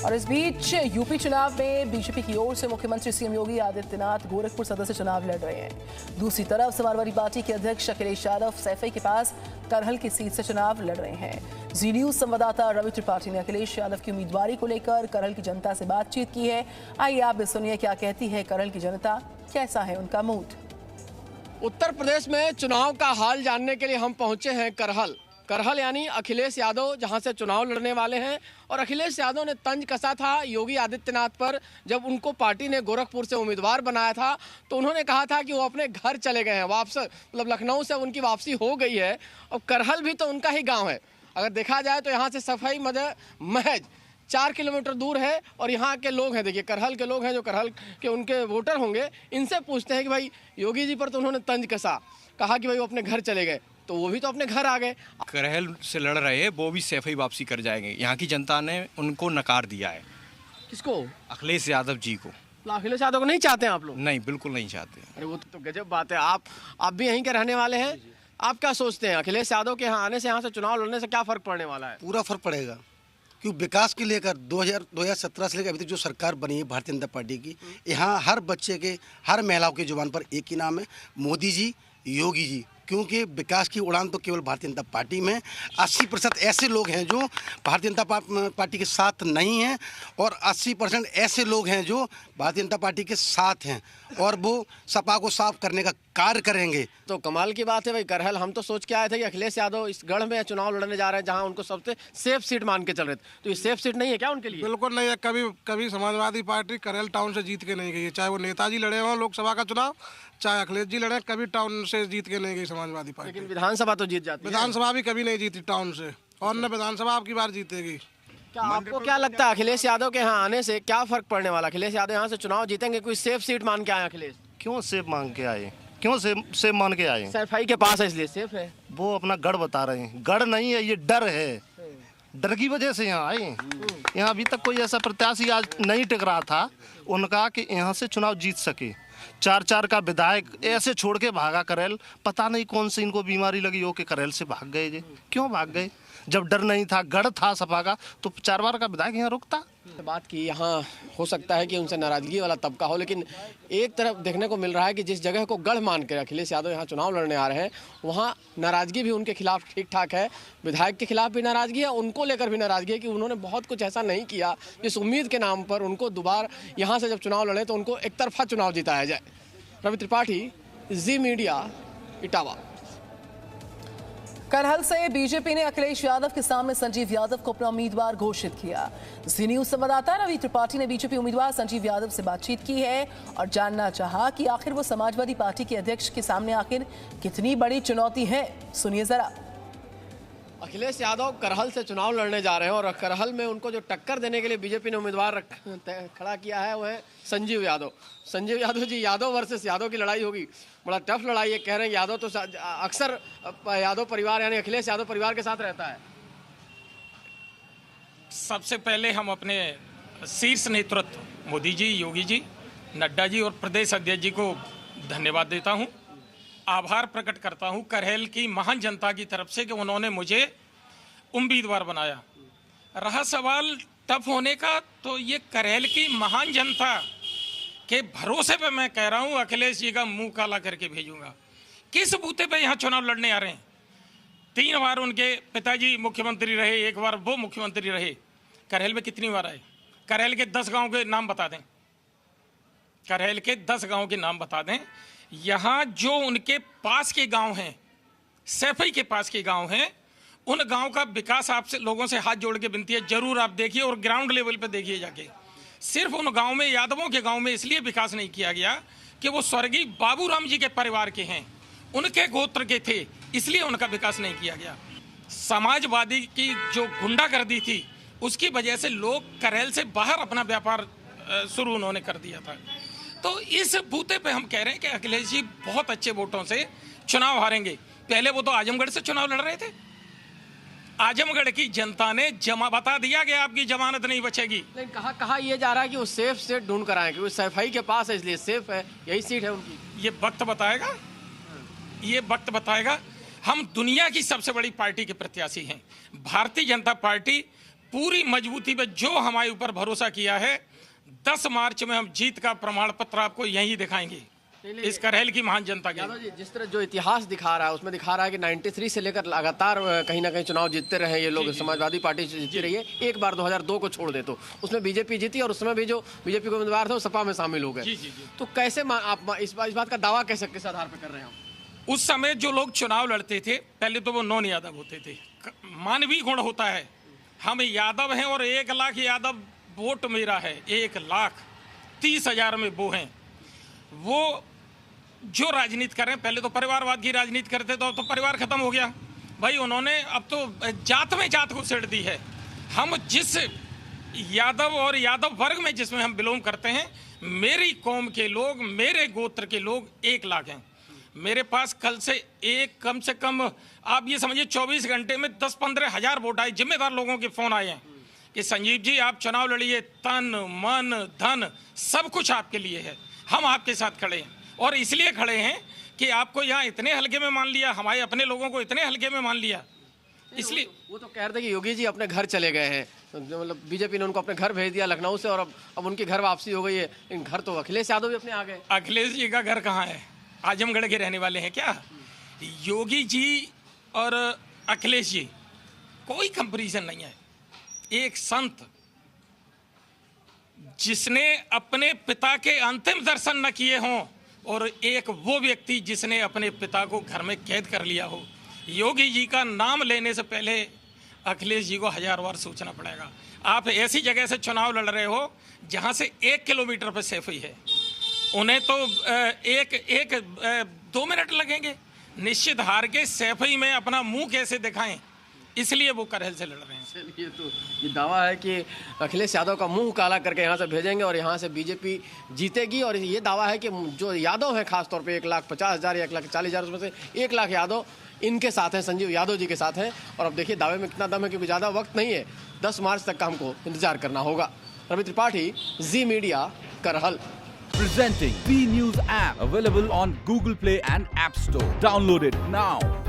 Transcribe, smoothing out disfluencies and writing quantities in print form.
और इस बीच यूपी चुनाव में बीजेपी की ओर से मुख्यमंत्री सीएम योगी आदित्यनाथ गोरखपुर सदर से चुनाव लड़ रहे हैं। दूसरी तरफ समाजवादी पार्टी के अध्यक्ष अखिलेश यादव सैफई के पास करहल की सीट से चुनाव लड़ रहे हैं। जी न्यूज संवाददाता रवि त्रिपाठी ने अखिलेश यादव की उम्मीदवारी को लेकर करहल की जनता से बातचीत की है। आइए आप भी सुनिए क्या कहती है करहल की जनता, कैसा है उनका मूड। उत्तर प्रदेश में चुनाव का हाल जानने के लिए हम पहुंचे हैं करहल यानी अखिलेश यादव, जहां से चुनाव लड़ने वाले हैं। और अखिलेश यादव ने तंज कसा था योगी आदित्यनाथ पर। जब उनको पार्टी ने गोरखपुर से उम्मीदवार बनाया था तो उन्होंने कहा था कि वो अपने घर चले गए हैं, वापस मतलब लखनऊ से उनकी वापसी हो गई है। और करहल भी तो उनका ही गाँव है। अगर देखा जाए तो यहाँ से सफाई महज 4 किलोमीटर दूर है। और यहाँ के लोग हैं, देखिए करहल के लोग हैं जो करहल के उनके वोटर होंगे, इनसे पूछते हैं कि भाई योगी जी पर तो उन्होंने तंज कसा, कहा कि भाई वो अपने घर चले गए, तो वो भी तो अपने घर आ गए। करहल से लड़ रहे हैं, वो भी सैफई वापसी कर जाएंगे। यहाँ की जनता ने उनको नकार दिया है। किसको? अखिलेश यादव जी को। अखिलेश यादव को नहीं चाहते हैं आप लोग? नहीं, बिल्कुल नहीं चाहते। अरे वो तो गजब बात है। आप भी यहीं के रहने वाले हैं, आप क्या सोचते हैं अखिलेश यादव के यहाँ आने से, यहाँ से चुनाव लड़ने से क्या फर्क पड़ने वाला है? पूरा फर्क पड़ेगा, क्योंकि विकास के लेकर 2017 से लेकर अभी तक जो सरकार बनी है भारतीय जनता पार्टी की, यहाँ हर बच्चे के, हर महिलाओं की जुबान पर एक ही नाम है, मोदी जी, योगी जी। क्योंकि विकास की उड़ान तो केवल भारतीय जनता पार्टी में 80% ऐसे लोग हैं जो भारतीय जनता पार्टी के साथ नहीं हैं, और 80% ऐसे लोग हैं जो भारतीय जनता पार्टी के साथ हैं, और वो सपा को साफ करने का कार्य करेंगे। तो कमाल की बात है भाई। करहल हम तो सोच के आए थे कि अखिलेश यादव इस गढ़ में चुनाव लड़ने जा रहे हैं जहां उनको सबसे सेफ सीट मान के चल रहे थे, तो ये सेफ सीट नहीं है क्या उनके लिए? बिल्कुल नहीं है। कभी समाजवादी पार्टी करहल टाउन से जीत के नहीं गई है। चाहे वो नेताजी लड़े हों लोकसभा का चुनाव, चाहे अखिलेश जी लड़े, कभी टाउन से जीत के नहीं गई समाजवादी पार्टी। लेकिन विधानसभा तो जीत जाती है। विधानसभा भी कभी नहीं जीती टाउन से, और न विधानसभा आपकी बार जीतेगी। क्या आपको क्या लगता है अखिलेश यादव के यहाँ आने से क्या फर्क पड़ने वाला? अखिलेश यादव यहाँ से चुनाव जीतेंगे, कोई सेफ सीट मान के आए अखिलेश? क्यों सेफ मांग के आए? क्यों सेफ मान के आए? सैफई के पास है इसलिए सेफ है। वो अपना गढ़ बता रहे हैं, गढ़ नहीं है, ये डर है। डर की वजह से यहाँ आए। यहाँ अभी तक कोई ऐसा प्रत्याशी आज नहीं टिक रहा था उनका कि यहाँ से चुनाव जीत सके। 4 का विधायक ऐसे छोड़ के भागा करहल। पता नहीं कौन सी इनको बीमारी लगी हो कि करहल से भाग गए। जे क्यों भाग गए? जब डर नहीं था, गढ़ था सपा का, तो 4 बार का विधायक यहाँ रुकता। बात की यहाँ हो सकता है कि उनसे नाराजगी वाला तबका हो, लेकिन एक तरफ देखने को मिल रहा है कि जिस जगह को गढ़ मान कर अखिलेश यादव यहाँ चुनाव लड़ने आ रहे हैं, वहाँ नाराजगी भी उनके खिलाफ ठीक ठाक है। विधायक के खिलाफ भी नाराजगी है, उनको लेकर भी नाराजगी है कि उन्होंने बहुत कुछ ऐसा नहीं किया जिस उम्मीद के नाम पर उनको दोबारा यहाँ से जब चुनाव लड़े तो उनको एक तरफा चुनाव जिताया जाए। रवि त्रिपाठी, जी मीडिया, इटावा। करहल से बीजेपी ने अखिलेश यादव के सामने संजीव यादव को अपना उम्मीदवार घोषित किया। जी न्यूज संवाददाता रवि त्रिपाठी ने बीजेपी उम्मीदवार संजीव यादव से बातचीत की है और जानना चाहा कि आखिर वो समाजवादी पार्टी के अध्यक्ष के सामने आखिर कितनी बड़ी चुनौती है। सुनिए जरा। अखिलेश यादव करहल से चुनाव लड़ने जा रहे हैं और करहल में उनको जो टक्कर देने के लिए बीजेपी ने उम्मीदवार खड़ा किया है वो है संजीव यादव। संजीव यादव जी, यादव वर्सेस यादव की लड़ाई होगी, बड़ा टफ लड़ाई है। कह रहे हैं यादव तो अक्सर यादव परिवार यानी अखिलेश यादव परिवार के साथ रहता है। सबसे पहले हम अपने शीर्ष नेतृत्व मोदी जी, योगी जी, नड्डा जी और प्रदेश अध्यक्ष जी को धन्यवाद देता हूं, आभार प्रकट करता हूं करहल की महान जनता की तरफ से कि उन्होंने मुझे उम्मीदवार बनाया। रहा सवाल टफ होने का, तो ये करहल की महान जनता के भरोसे पे मैं कह रहा हूं अखिलेश जी का मुंह काला करके भेजूंगा। किस बूते पे यहाँ चुनाव लड़ने आ रहे हैं? 3 बार उनके पिताजी मुख्यमंत्री रहे, 1 बार वो मुख्यमंत्री रहे। करहल में कितनी बार आए? करहल के 10 गांव के नाम बता दें। करहल के 10 गांव के नाम बता दें। यहाँ जो उनके पास के गांव हैं, सैफई के पास के गांव हैं, उन गांव का विकास आपसे लोगों से हाथ जोड़ के विनती है, जरूर आप देखिए और ग्राउंड लेवल पे देखिए जाके। सिर्फ उन गांव में, यादवों के गांव में इसलिए विकास नहीं किया गया कि वो स्वर्गीय बाबूराम जी के परिवार के हैं, उनके गोत्र के थे, इसलिए उनका विकास नहीं किया गया। समाजवादी की जो गुंडागर्दी थी उसकी वजह से लोग करहल से बाहर अपना व्यापार शुरू उन्होंने कर दिया था। तो इस बूते पे हम कह रहे हैं कि अखिलेश जी बहुत अच्छे वोटों से चुनाव हारेंगे। पहले वो तो आजमगढ़ से चुनाव लड़ रहे थे। आजमगढ़ की जनता ने बता दिया कि आपकी जमानत नहीं बचेगी। लेकिन कहा यह जा रहा है कि वो सेफ सीट ढूंढ कर आए, क्योंकि सैफई के पास है इसलिए सेफ है, यही सीट है उनकी। ये वक्त बताएगा, ये वक्त बताएगा। हम दुनिया की सबसे बड़ी पार्टी के प्रत्याशी हैं। भारतीय जनता पार्टी पूरी मजबूती पे जो हमारे ऊपर भरोसा किया है, 10 मार्च में हम जीत का प्रमाण पत्र आपको यहीं दिखाएंगे इस करहल की महान जनता के। यादव जी, जिस तरह जो इतिहास दिखा रहा है उसमें दिखा रहा है कि 93 से लेकर लगातार कहीं ना कहीं चुनाव जीतते रहे ये लोग, समाजवादी पार्टी जीती रही है। एक बार 2002 को छोड़ दे तो उसमें बीजेपी जीती और उसमें भी जो बीजेपी के उम्मीदवार थे वो सपा में शामिल हो गए। तो कैसे आप इस बात का दावा कैसे किस आधार पर कर रहे हैं? उस समय जो लोग चुनाव लड़ते थे पहले तो वो नॉन यादव होते थे। मानवीय गुण होता है, हम यादव हैं और 1 लाख यादव वोट मेरा है, 1,30,000 में वो हैं। वो जो राजनीति कर रहे हैं, पहले तो परिवारवाद की राजनीति करते तो अब तो परिवार खत्म हो गया भाई। उन्होंने अब तो जात में जात को छेड़ दी है। हम जिस यादव और यादव वर्ग में जिसमें हम बिलोंग करते हैं, मेरी कौम के लोग, मेरे गोत्र के लोग 1 लाख हैं। मेरे पास कल से कम से कम आप ये समझिए 24 घंटे में 10-15 हज़ार वोट आए, जिम्मेदार लोगों के फ़ोन आए हैं कि संजीव जी आप चुनाव लड़िए, तन मन धन सब कुछ आपके लिए है, हम आपके साथ खड़े हैं। और इसलिए खड़े हैं कि आपको यहाँ इतने हल्के में मान लिया, हमारे अपने लोगों को इतने हल्के में मान लिया, इसलिए वो तो कह रहे थे कि योगी जी अपने घर चले गए हैं, मतलब बीजेपी ने उनको अपने घर भेज दिया लखनऊ से और अब उनकी घर वापसी हो गई है। इन घर तो अखिलेश यादव भी अपने आ गए। अखिलेश जी का घर कहाँ है? आजमगढ़ के रहने वाले हैं क्या? योगी जी और अखिलेश जी कोई कंपैरिजन नहीं है। एक संत जिसने अपने पिता के अंतिम दर्शन न किए हों और एक वो व्यक्ति जिसने अपने पिता को घर में कैद कर लिया हो। योगी जी का नाम लेने से पहले अखिलेश जी को 1000 बार सोचना पड़ेगा। आप ऐसी जगह से चुनाव लड़ रहे हो जहां से 1 किलोमीटर पर सैफई है, उन्हें तो 2 मिनट लगेंगे। निश्चित हार के सैफई में अपना मुंह कैसे दिखाएं, इसलिए वो करहल से लड़ रहे हैं। चलिए, तो ये दावा है कि अखिलेश यादव का मुंह काला करके यहाँ से भेजेंगे और यहाँ से बीजेपी जीतेगी। और ये दावा है कि जो यादव हैं खासतौर पे 1,50,000 या 1,40,000 उसमें से 1 लाख यादव इनके साथ हैं, संजीव यादव जी के साथ हैं। और अब देखिए दावे में कितना दम है, क्योंकि ज़्यादा वक्त नहीं है, 10 मार्च तक का हमको इंतजार करना होगा। Ravi Tripathi, Zee media, Karhal. Presenting B News app available on Google Play and App Store. Download it now.